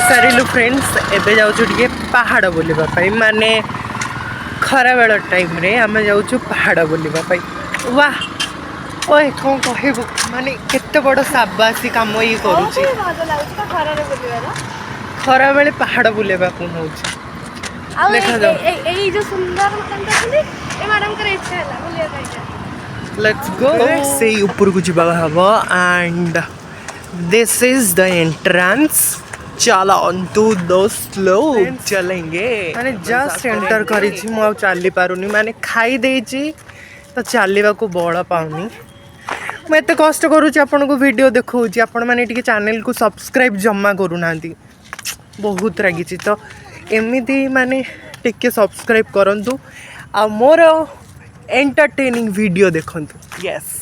सारू फ्रेंड्स एबे जाऊँ टे पहाड़ बुलवाई माने खरा बेल टाइम रे आम जाऊँ पहाड़ बुलवाई वाह ओए कौन कहबू माने केते बड़ साबासी काम ये करुची खरा बेले पहाड़ बुलेबा को होउची देखा जाओ ए जो सुंदर मैडम कर इच्छा है बुलिया काइजा लेट्स गो से ऊपर को जीवा हबो and this is the entrance चला ऑन टू द स्लोप चलेंगे माने जस्ट एंटर करी छी मु चली पारुनी माने खाई देची तो चलवा को बल पाऊनी मैं एत कष्ट करुँच आपन को वीडियो देखौची आपण माने टिके चैनल को सब्सक्राइब जम्मा करूना बहुत रागी तो एमती माने टिके सब्सक्राइब करंतु आ मोर एंटरटेनिंग वीडियो देखंतु यस